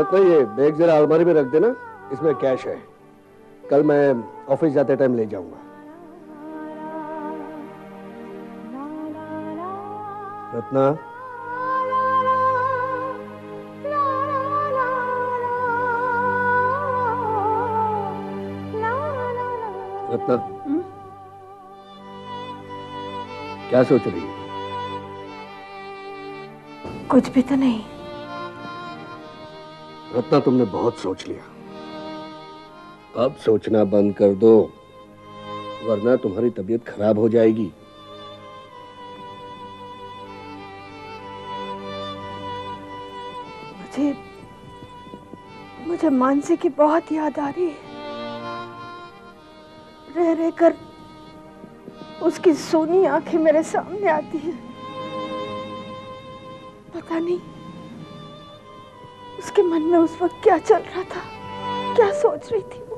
रत्ना, ये बैग जरा अलमारी में रख देना, इसमें कैश है। कल मैं ऑफिस जाते टाइम ले जाऊंगा। रत्ना, रत्ना, क्या सोच रही है? कुछ भी तो नहीं। रत्ना, तुमने बहुत सोच लिया, अब सोचना बंद कर दो, वरना तुम्हारी तबीयत खराब हो जाएगी। मुझे मानसी की बहुत याद आ रही है। रह रहकर उसकी सोनी आंखें मेरे सामने आती है। पता नहीं उसके मन में उस वक्त क्या चल रहा था, क्या सोच रही थी वो।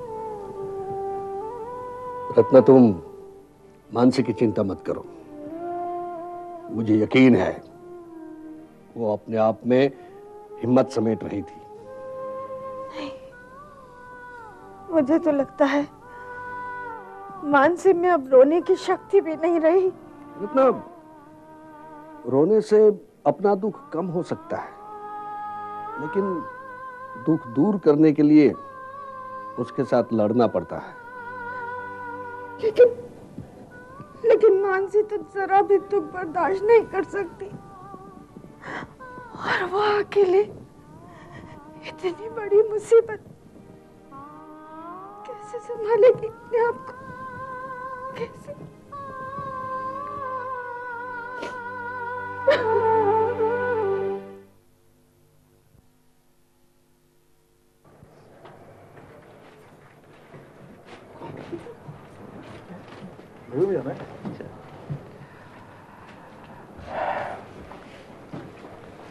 रत्ना, तुम मानसी की चिंता मत करो। मुझे यकीन है वो अपने आप में हिम्मत समेट रही थी। नहीं, मुझे तो लगता है मानसी में अब रोने की शक्ति भी नहीं रही। मतलब रोने से अपना दुख कम हो सकता है, लेकिन दुख दूर करने के लिए उसके साथ लड़ना पड़ता है। लेकिन मानसी तो जरा भी दुख बर्दाश्त नहीं कर सकती, और वो अकेले इतनी बड़ी मुसीबत कैसे संभालेगी अपने आप को? कैसे?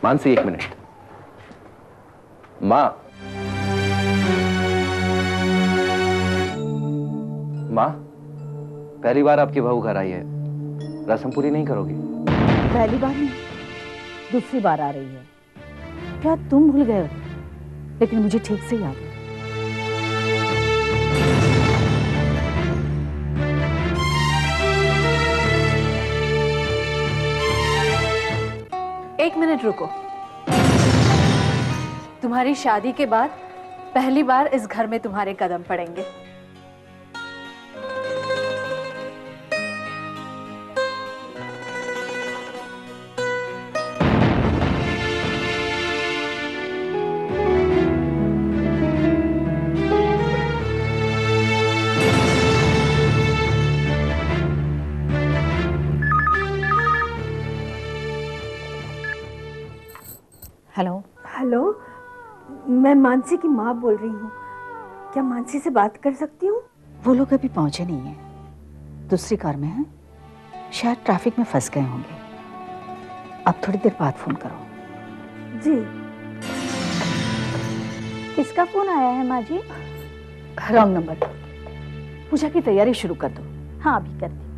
मानसी, 1 मिनट। माँ, माँ, पहली बार आपकी बहू घर आई है, रस्म पूरी नहीं करोगी? पहली बार नहीं, दूसरी बार आ रही है। क्या तुम भूल गए हो? लेकिन मुझे ठीक से याद है। एक मिनट रुको। तुम्हारी शादी के बाद पहली बार इस घर में तुम्हारे कदम पड़ेंगे। हेलो। हेलो, मैं मानसी की माँ बोल रही हूँ। क्या मानसी से बात कर सकती हूँ? वो लोग अभी पहुंचे नहीं हैं, दूसरी कार में हैं, शायद ट्रैफिक में फंस गए होंगे। अब थोड़ी देर बाद फोन करो। जी। किसका फोन आया है माँ जी? Wrong number. पूजा की तैयारी शुरू कर दो। हाँ, अभी कर दी।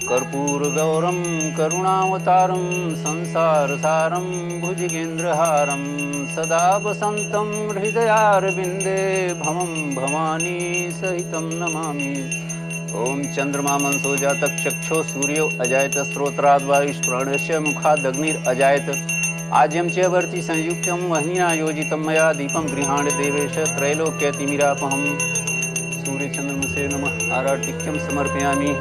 कर्पूरगौरं करुणावतारं संसारसारं भुजगेन्द्रहारं सदा वसन्तं हृदयारविन्दे भवं भवानी सहितं नमामि। ओम चंद्रमा मनसो जातक चक्षो सूर्यो अजायत स्रोत्राद्वायुष्प्राणस्य मुखादग्निर अजायत आज्यम च वर्ति संयुक्तं वह्निना योजितं मया दीपं गृहाण देवेश त्रैलोक्यतिमिरापहं सूर्यचंद्रमसे नमः आराधिक्यं समर्पयामि।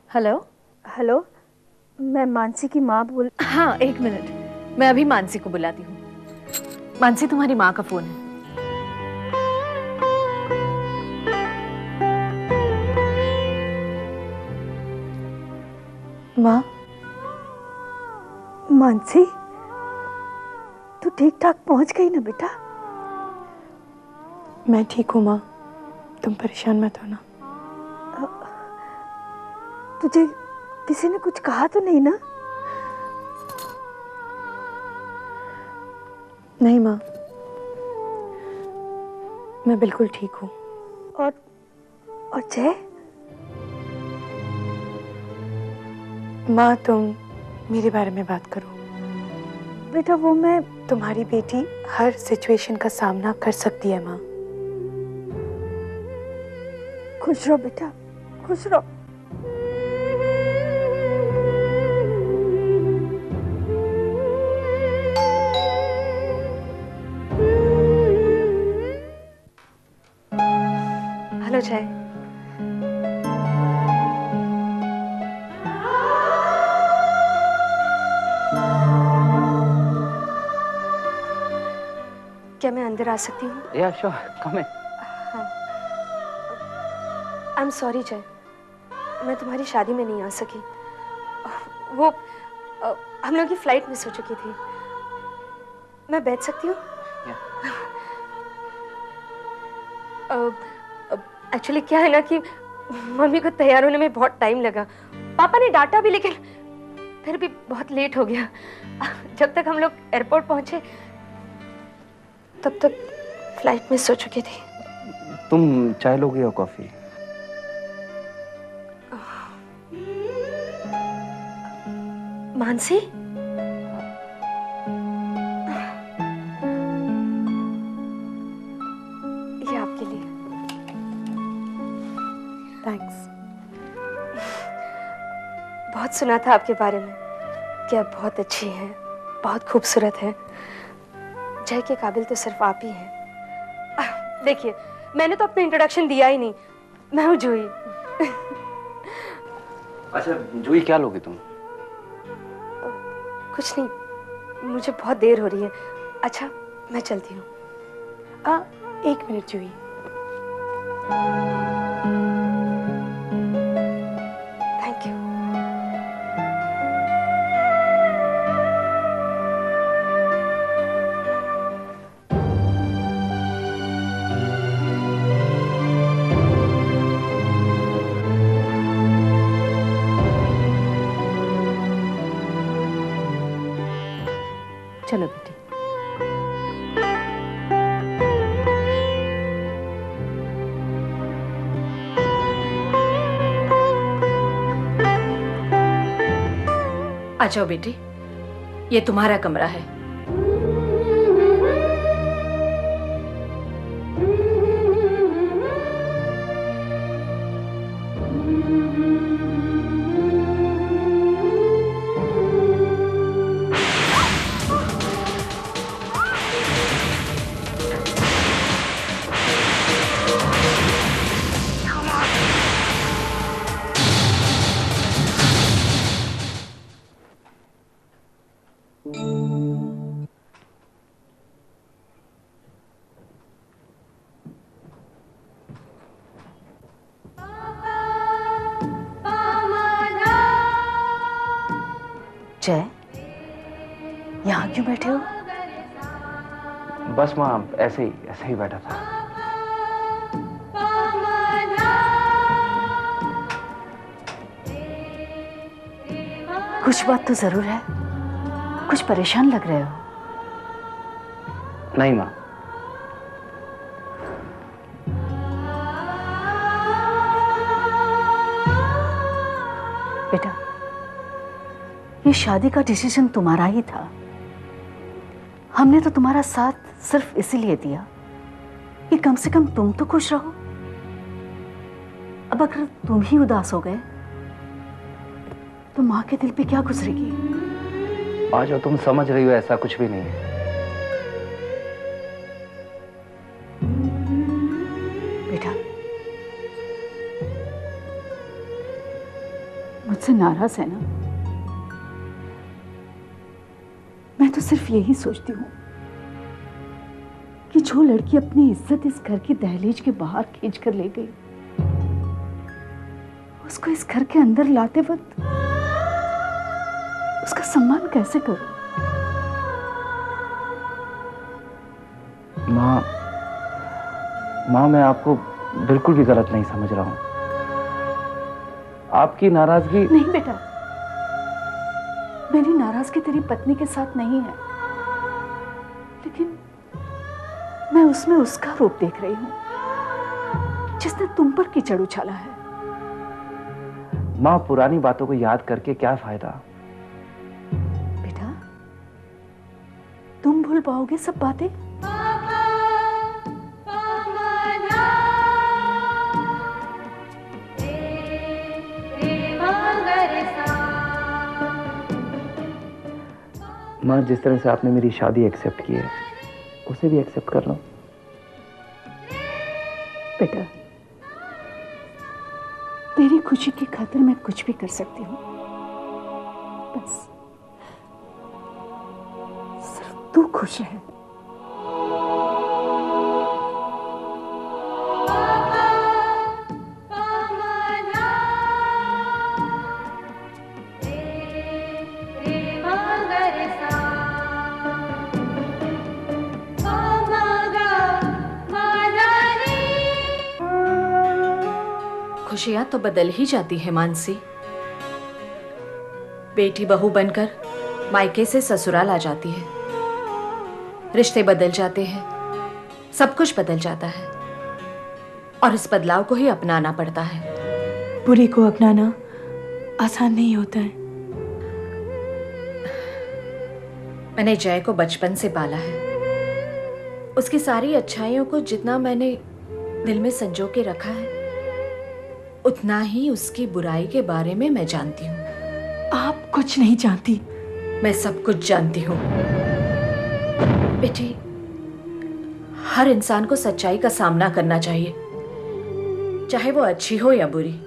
हेलो। हेलो, मैं मानसी की माँ बोल। हाँ, एक मिनट, मैं अभी मानसी को बुलाती हूँ। मानसी, तुम्हारी माँ का फोन है। माँ, मानसी, तू ठीक ठाक पहुंच गई ना बेटा? मैं ठीक हूँ माँ, तुम परेशान मत होना। तुझे किसी ने कुछ कहा तो नहीं ना? नहीं माँ, मैं बिल्कुल ठीक हूँ। और जय? माँ, तुम मेरे बारे में बात करो। बेटा वो मैं तुम्हारी बेटी हर सिचुएशन का सामना कर सकती है माँ। खुश रहो बेटा, खुश रहो। हेलो जय। क्या मैं अंदर आ सकती हूँ? या sure, come in. I am sorry जय, मैं तुम्हारी शादी में नहीं आ सकी। वो हम लोग की फ्लाइट मिस हो चुकी थी। मैं बैठ सकती हूँ? एक्चुअली क्या है ना कि मम्मी को तैयार होने में बहुत टाइम लगा। पापा ने डांटा भी, लेकिन फिर भी बहुत लेट हो गया। जब तक हम लोग एयरपोर्ट पहुंचे तब तक फ्लाइट मिस हो चुकी थी। तुम चाय लोगे या कॉफी? मानसी, ये आपके लिए। थैंक्स। बहुत सुना था आपके बारे में कि आप बहुत अच्छी हैं, बहुत खूबसूरत हैं। जय के काबिल तो सिर्फ आप ही हैं। देखिए, मैंने तो अपना इंट्रोडक्शन दिया ही नहीं। मैं हूँ जूही। अच्छा जूही, क्या लोगे तुम? कुछ नहीं, मुझे बहुत देर हो रही है। अच्छा, मैं चलती हूँ। एक मिनट जूही। Thank you. चलो बेटी। आ जाओ बेटी, ये तुम्हारा कमरा है। जय, यहाँ क्यों बैठे हो? बस माँ, ऐसे ही बैठा था। कुछ बात तो जरूर है, कुछ परेशान लग रहे हो। नहीं माँ। बेटा, ये शादी का डिसीजन तुम्हारा ही था। हमने तो तुम्हारा साथ सिर्फ इसीलिए दिया कि कम से कम तुम तो खुश रहो। अब अगर तुम ही उदास हो गए तो माँ के दिल पे क्या गुजरेगी? आज जो तुम समझ रही हो ऐसा कुछ भी नहीं है। बेटा, मुझसे नाराज है ना? तो सिर्फ यही सोचती हूँ कि जो लड़की अपनी इज्जत इस घर की दहलीज के बाहर खींच कर ले गई, उसको इस घर के अंदर लाते वक्त उसका सम्मान कैसे करूं? माँ, मैं आपको बिल्कुल भी गलत नहीं समझ रहा हूँ। आपकी नाराजगी नहीं बेटा, मेरी नाराजगी तेरी पत्नी के साथ नहीं है, लेकिन मैं उसमें उसका रूप देख रही हूँ जिसने तुम पर कीचड़ उछाला है। माँ, पुरानी बातों को याद करके क्या फायदा? बेटा, तुम भूल पाओगे सब बातें? माँ, जिस तरह से आपने मेरी शादी एक्सेप्ट की है, उसे भी एक्सेप्ट कर लो। बेटा, तेरी खुशी की खातिर मैं कुछ भी कर सकती हूँ, बस सिर्फ तू खुश है। खुशियां तो बदल ही जाती है मानसी। बेटी बहू बनकर मायके से ससुराल आ जाती है, रिश्ते बदल जाते हैं, सब कुछ बदल जाता है और इस बदलाव को ही अपनाना पड़ता है। बुरी को अपनाना आसान नहीं होता है। मैंने जय को बचपन से पाला है, उसकी सारी अच्छाइयों को जितना मैंने दिल में संजो के रखा है, उतना ही उसकी बुराई के बारे में मैं जानती हूँ। आप कुछ नहीं जानती। मैं सब कुछ जानती हूँ बेटी। हर इंसान को सच्चाई का सामना करना चाहिए, चाहे वो अच्छी हो या बुरी।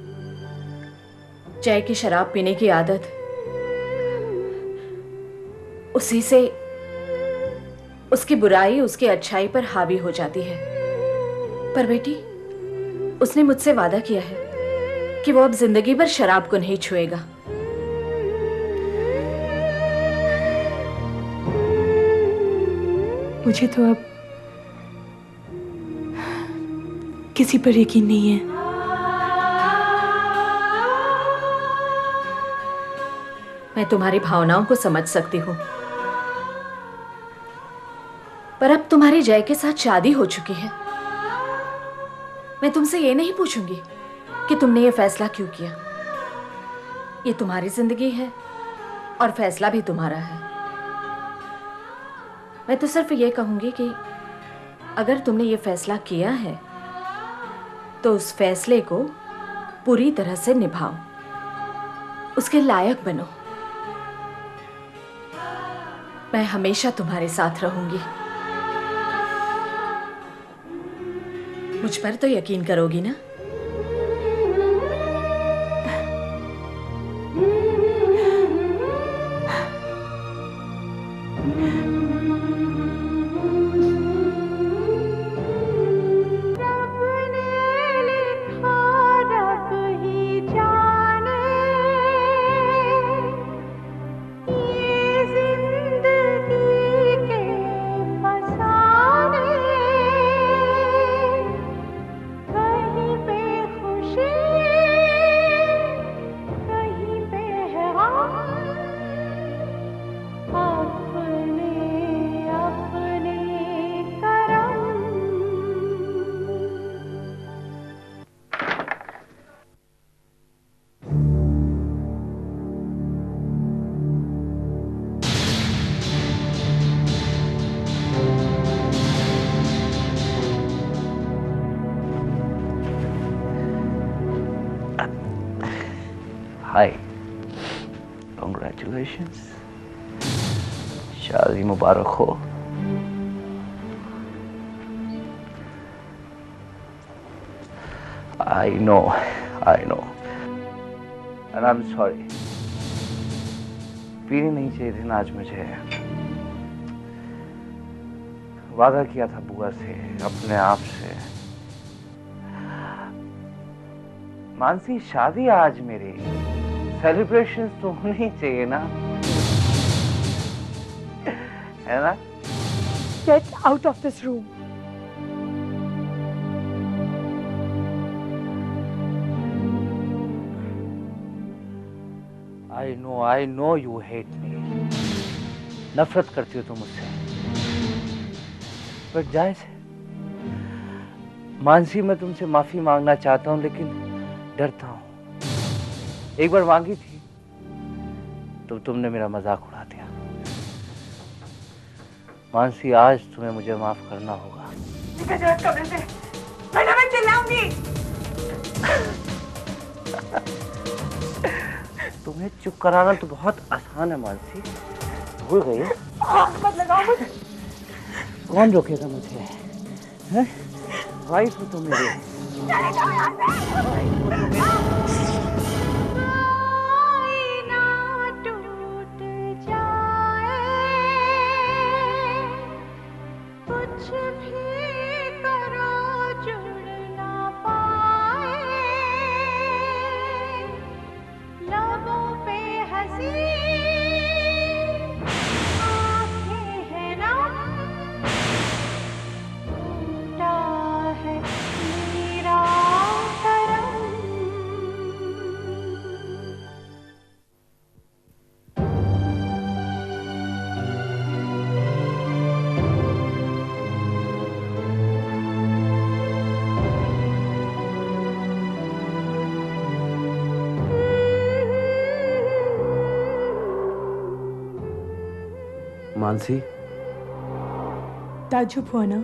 जय की शराब पीने की आदत, उसी से उसकी बुराई उसकी अच्छाई पर हावी हो जाती है। पर बेटी, उसने मुझसे वादा किया है कि वो अब जिंदगी भर शराब को नहीं छुएगा। मुझे तो अब किसी पर यकीन नहीं है। मैं तुम्हारी भावनाओं को समझ सकती हूँ, पर अब तुम्हारी जय के साथ शादी हो चुकी है। मैं तुमसे ये नहीं पूछूंगी कि तुमने ये फैसला क्यों किया। ये तुम्हारी जिंदगी है और फैसला भी तुम्हारा है। मैं तो सिर्फ ये कहूंगी कि अगर तुमने ये फैसला किया है तो उस फैसले को पूरी तरह से निभाओ, उसके लायक बनो। मैं हमेशा तुम्हारे साथ रहूंगी। मुझ पर तो यकीन करोगी ना? हाय, कॉन्ग्रेचुलेशंस, शादी मुबारक हो। I know, and I'm sorry. पीनी नहीं चाहिए थी ना आज मुझे, वादा किया था बुआ से, अपने आप से। मानसी, शादी आज मेरी, सेलिब्रेशन तो होनी चाहिए ना, है ना? Get out of this room. I know you hate me. नफरत करती हो तुम मुझसे, पर जायज है। मानसी, मैं तुमसे माफी मांगना चाहता हूं, लेकिन डरता हूं। एक बार मांगी थी तो तुमने मेरा मजाक उड़ा दिया। मानसी, आज तुम्हें मुझे माफ करना होगा। निकल जाओ इस कमरे से, वरना मैं चिल्लाऊंगी। तुम्हें चुप कराना तो बहुत आसान है मानसी, भूल गई है? मत लगाओ मुझे। कौन रोकेगा मुझे? हैं? वाइफ हो तुम मेरी। चले जाओ यहाँ से। मानसी, ताज्जुब हुआ ना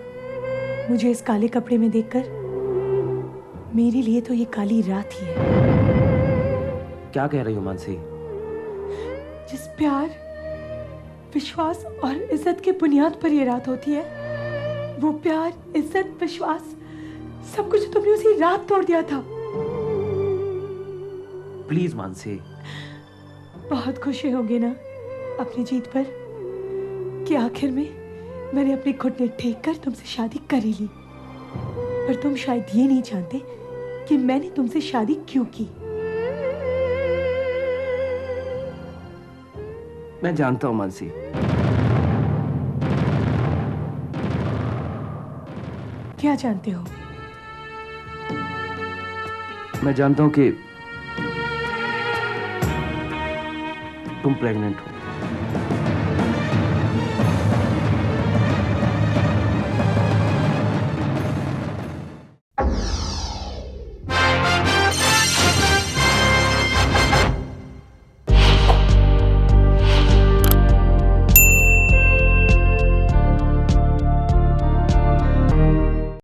मुझे इस काले कपड़े में देखकर? मेरे लिए तो ये काली रात ही है। क्या कह रही हो मानसी? जिस प्यार, विश्वास और इज्जत के बुनियाद पर ये रात होती है, वो प्यार, इज्जत, विश्वास सब कुछ तुमने उसी रात तोड़ दिया था। प्लीज मानसी। बहुत खुशी होगी ना अपनी जीत पर, कि आखिर में मैंने अपने घुटने टेक कर तुमसे शादी कर ही ली। पर तुम शायद ये नहीं जानते कि मैंने तुमसे शादी क्यों की। मैं जानता हूं मानसी। क्या जानते हो? मैं जानता हूं कि तुम प्रेग्नेंट हो।